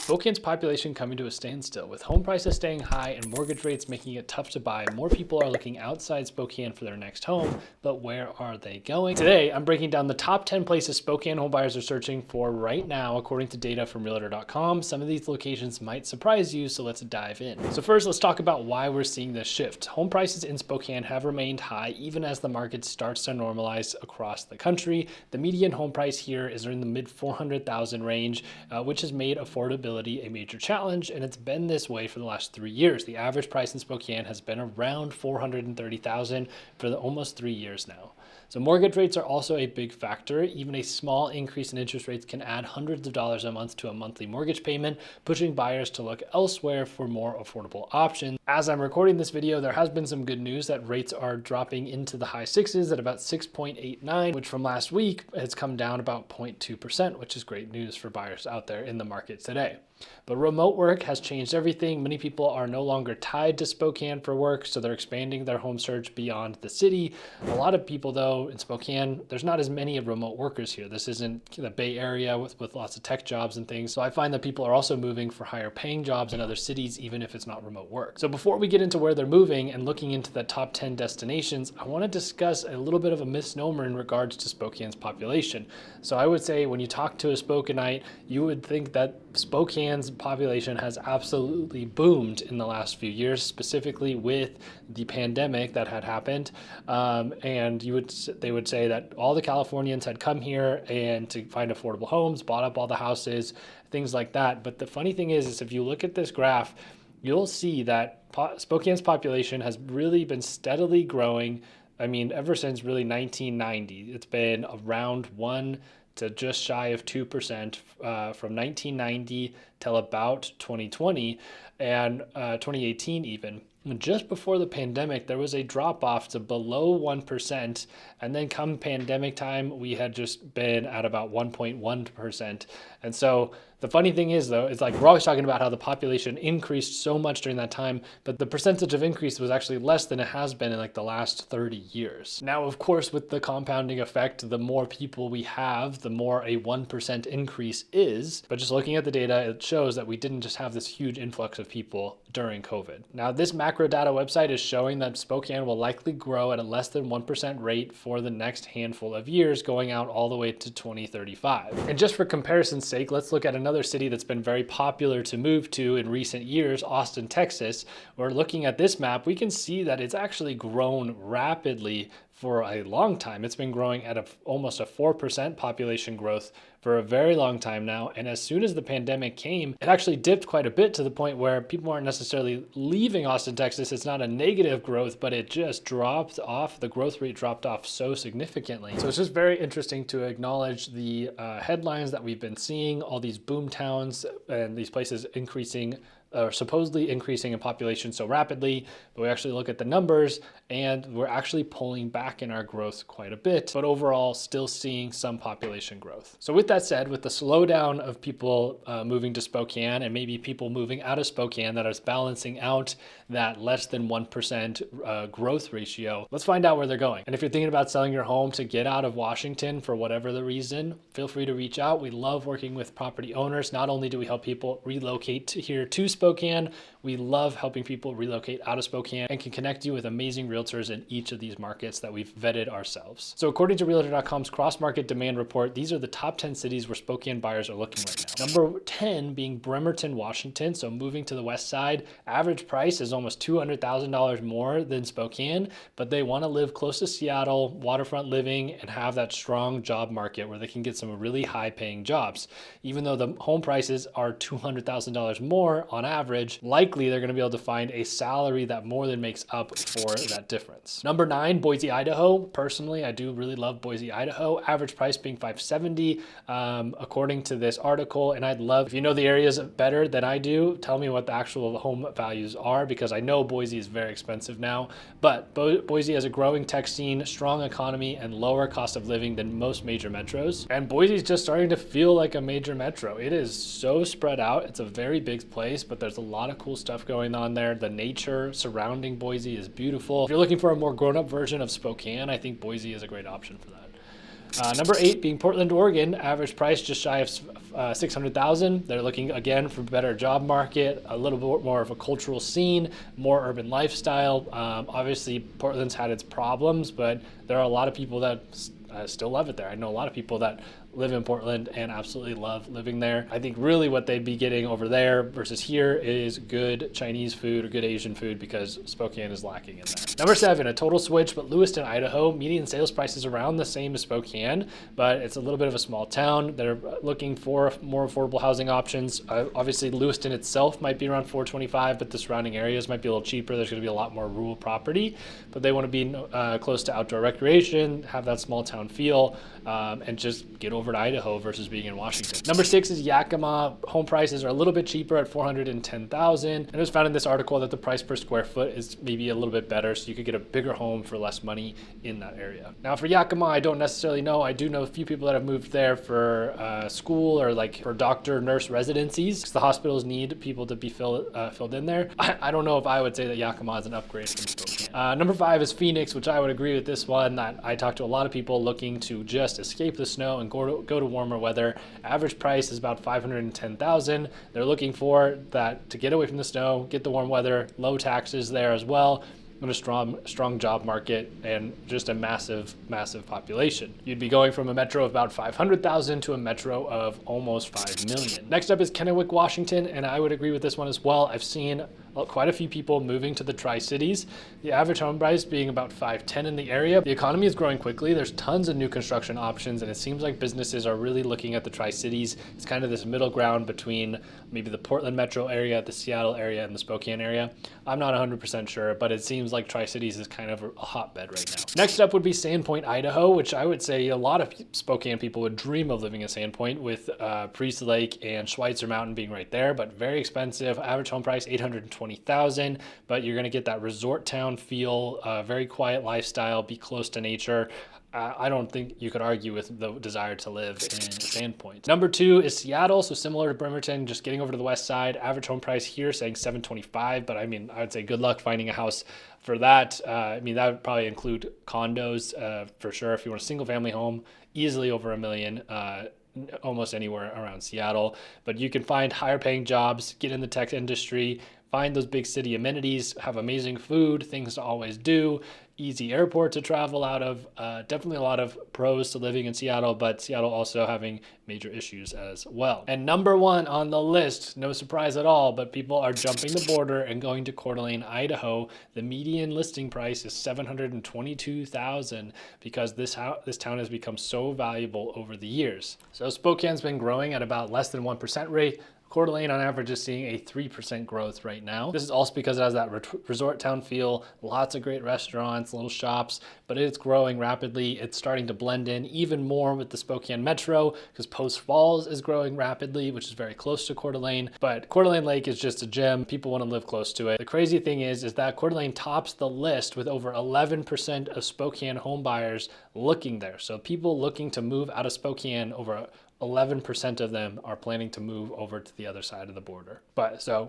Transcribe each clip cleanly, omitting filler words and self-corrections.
Spokane's population coming to a standstill. With home prices staying high and mortgage rates making it tough to buy, more people are looking outside Spokane for their next home, but where are they going? Today, I'm breaking down the top 10 places Spokane homebuyers are searching for right now, according to data from Realtor.com. Some of these locations might surprise you, so let's dive in. So first, let's talk about why we're seeing this shift. Home prices in Spokane have remained high even as the market starts to normalize across the country. The median home price here is in the mid $400,000 range, which has made affordability a major challenge, and it's been this way for the last 3 years. The average price in Spokane has been around $430,000 for almost 3 years now. So mortgage rates are also a big factor. Even a small increase in interest rates can add hundreds of dollars a month to a monthly mortgage payment, pushing buyers to look elsewhere for more affordable options. As I'm recording this video, there has been some good news that rates are dropping into the high sixes at about 6.89, which from last week has come down about 0.2%, which is great news for buyers out there in the market today. But remote work has changed everything. Many people are no longer tied to Spokane for work, so they're expanding their home search beyond the city. A lot of people, though, in Spokane, there's not as many remote workers here. This isn't the Bay Area with lots of tech jobs and things. So I find that people are also moving for higher paying jobs in other cities, even if it's not remote work. So before we get into where they're moving and looking into the top 10 destinations, I want to discuss a little bit of a misnomer in regards to Spokane's population. So I would say when you talk to a Spokanite, you would think that Spokane's population has absolutely boomed in the last few years, specifically with the pandemic that had happened. And they would say that all the Californians had come here and to find affordable homes, bought up all the houses, things like that. But the funny thing is if you look at this graph, you'll see that Spokane's population has really been steadily growing. I mean, ever since really 1990, it's been around 1 to just shy of 2% from 1990 till about 2020 and 2018 even. And just before the pandemic, there was a drop off to below 1%. And then come pandemic time, we had just been at about 1.1%. And so the funny thing is, though, it's like we're always talking about how the population increased so much during that time, but the percentage of increase was actually less than it has been in like the last 30 years. Now, of course, with the compounding effect, the more people we have, the more a 1% increase is. But just looking at the data, it shows that we didn't just have this huge influx of people during COVID. Now, this macro data website is showing that Spokane will likely grow at a less than 1% rate for the next handful of years, going out all the way to 2035. And just for comparison's sake, let's look at another city that's been very popular to move to in recent years, Austin, Texas. We're looking at this map, we can see that it's actually grown rapidly for a long time. It's been growing at almost a 4% population growth for a very long time now. And as soon as the pandemic came, it actually dipped quite a bit to the point where people aren't necessarily leaving Austin, Texas. It's not a negative growth, but it just dropped off. The growth rate dropped off so significantly. So it's just very interesting to acknowledge the headlines that we've been seeing, all these boom towns and these places increasing or supposedly increasing in population so rapidly, but we actually look at the numbers and we're actually pulling back in our growth quite a bit, but overall still seeing some population growth. So with that said, with the slowdown of people moving to Spokane and maybe people moving out of Spokane that is balancing out that less than 1% growth ratio, let's find out where they're going. And if you're thinking about selling your home to get out of Washington for whatever the reason, feel free to reach out. We love working with property owners. Not only do we help people relocate here to Spokane, we love helping people relocate out of Spokane and can connect you with amazing realtors in each of these markets that we've vetted ourselves. So according to Realtor.com's cross-market demand report, these are the top 10 cities where Spokane buyers are looking right now. Number 10 being Bremerton, Washington. So moving to the west side, average price is almost $200,000 more than Spokane, but they want to live close to Seattle, waterfront living, and have that strong job market where they can get some really high paying jobs. Even though the home prices are $200,000 more on average, likely they're going to be able to find a salary that more than makes up for that difference. Number 9, Boise, Idaho. Personally, I do really love Boise, Idaho. Average price being $570, according to this article. And I'd love, if you know the areas better than I do, tell me what the actual home values are, because I know Boise is very expensive now. But Boise has a growing tech scene, strong economy, and lower cost of living than most major metros. And Boise is just starting to feel like a major metro. It is so spread out. It's a very big place, but there's a lot of cool stuff going on there. The nature surrounding Boise is beautiful. If you're looking for a more grown-up version of Spokane, I think Boise is a great option for that. Number 8 being Portland, Oregon. Average price just shy of 600,000. They're looking again for a better job market, a little bit more of a cultural scene, more urban lifestyle. Obviously, Portland's had its problems, but there are a lot of people that still love it there. I know a lot of people that live in Portland and absolutely love living there. I think really what they'd be getting over there versus here is good Chinese food or good Asian food, because Spokane is lacking in that. Number 7, a total switch, but Lewiston, Idaho, median sales price is around the same as Spokane, but it's a little bit of a small town. They're looking for more affordable housing options. Obviously, Lewiston itself might be around $425, but the surrounding areas might be a little cheaper. There's going to be a lot more rural property, but they want to be close to outdoor recreation, have that small town feel, and just get over to Idaho versus being in Washington. Number 6 is Yakima. Home prices are a little bit cheaper at $410,000. And it was found in this article that the price per square foot is maybe a little bit better, so you could get a bigger home for less money in that area. Now for Yakima, I don't necessarily know. I do know a few people that have moved there for school or like for doctor, nurse residencies, because the hospitals need people to be filled in there. I don't know if I would say that Yakima is an upgrade from Spokane. Number 5 is Phoenix, which I would agree with this one, that I talked to a lot of people looking to just escape the snow and go to warmer weather. Average price is about $510,000. They're looking for that to get away from the snow, get the warm weather, low taxes there as well, and a strong job market, and just a massive population. You'd be going from a metro of about 500,000 to a metro of almost 5 million. Next up is Kennewick, Washington, and I would agree with this one as well. I've seen quite a few people moving to the Tri-Cities. The average home price being about $510,000 in the area. The economy is growing quickly. There's tons of new construction options, and it seems like businesses are really looking at the Tri-Cities. It's kind of this middle ground between maybe the Portland metro area, the Seattle area, and the Spokane area. I'm not 100% sure, but it seems like Tri-Cities is kind of a hotbed right now. Next up would be Sandpoint, Idaho, which I would say a lot of Spokane people would dream of living in Sandpoint, with Priest Lake and Schweitzer Mountain being right there, but very expensive. Average home price $820,000, but you're going to get that resort town feel, very quiet lifestyle, be close to nature. I don't think you could argue with the desire to live in Sandpoint. Number 2 is Seattle, so similar to Bremerton, just getting over to the west side. Average home price here saying $725,000, but I mean, I would say good luck finding a house for that. I mean, that would probably include condos for sure. If you want a single family home, easily over $1 million. Almost anywhere around Seattle, but you can find higher paying jobs, get in the tech industry, find those big city amenities, have amazing food, things to always do, easy airport to travel out of. Definitely a lot of pros to living in Seattle, but Seattle also having major issues as well. And number 1 on the list, no surprise at all, but people are jumping the border and going to Coeur d'Alene, Idaho. The median listing price is $722,000 because this town has become so valuable over the years. So Spokane's been growing at about less than 1% rate. Coeur d'Alene on average is seeing a 3% growth right now. This is also because it has that resort town feel, lots of great restaurants, little shops, but it's growing rapidly. It's starting to blend in even more with the Spokane Metro, because Post Falls is growing rapidly, which is very close to Coeur d'Alene. But Coeur d'Alene Lake is just a gem. People want to live close to it. The crazy thing is that Coeur d'Alene tops the list with over 11% of Spokane home buyers looking there. So people looking to move out of Spokane, over 11% of them are planning to move over to the other side of the border.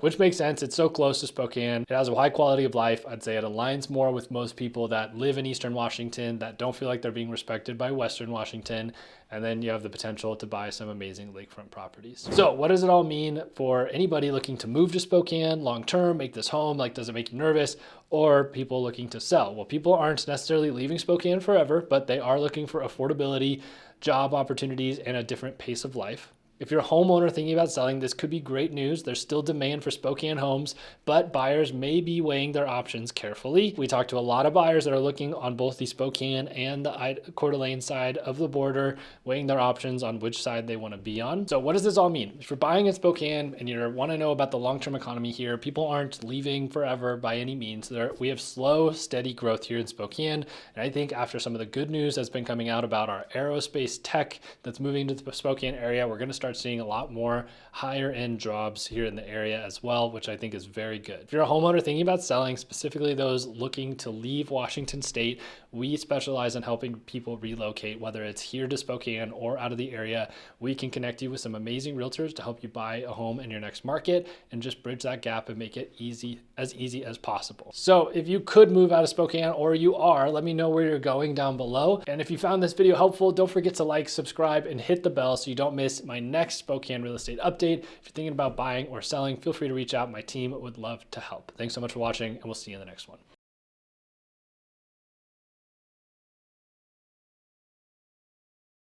Which makes sense. It's so close to Spokane. It has a high quality of life. I'd say it aligns more with most people that live in Eastern Washington, that don't feel like they're being respected by Western Washington. And then you have the potential to buy some amazing lakefront properties. So what does it all mean for anybody looking to move to Spokane long-term, make this home? Like, does it make you nervous? Or people looking to sell? Well, people aren't necessarily leaving Spokane forever, but they are looking for affordability, job opportunities, and a different pace of life. If you're a homeowner thinking about selling, this could be great news. There's still demand for Spokane homes, but buyers may be weighing their options carefully. We talked to a lot of buyers that are looking on both the Spokane and the Coeur d'Alene side of the border, weighing their options on which side they want to be on. So what does this all mean? If you're buying in Spokane and you want to know about the long-term economy here, people aren't leaving forever by any means. We have slow, steady growth here in Spokane. And I think after some of the good news that's been coming out about our aerospace tech that's moving to the Spokane area, we're going to start seeing a lot more higher end jobs here in the area as well, which I think is very good. If you're a homeowner thinking about selling, specifically those looking to leave Washington State, we specialize in helping people relocate, whether it's here to Spokane or out of the area. We can connect you with some amazing realtors to help you buy a home in your next market and just bridge that gap and make it easy as possible. So if you could move out of Spokane, or you are, let me know where you're going down below. And if you found this video helpful, don't forget to like, subscribe, and hit the bell so you don't miss my next next Spokane real estate update. If you're thinking about buying or selling, feel free to reach out. My team would love to help. Thanks so much for watching, and we'll see you in the next one.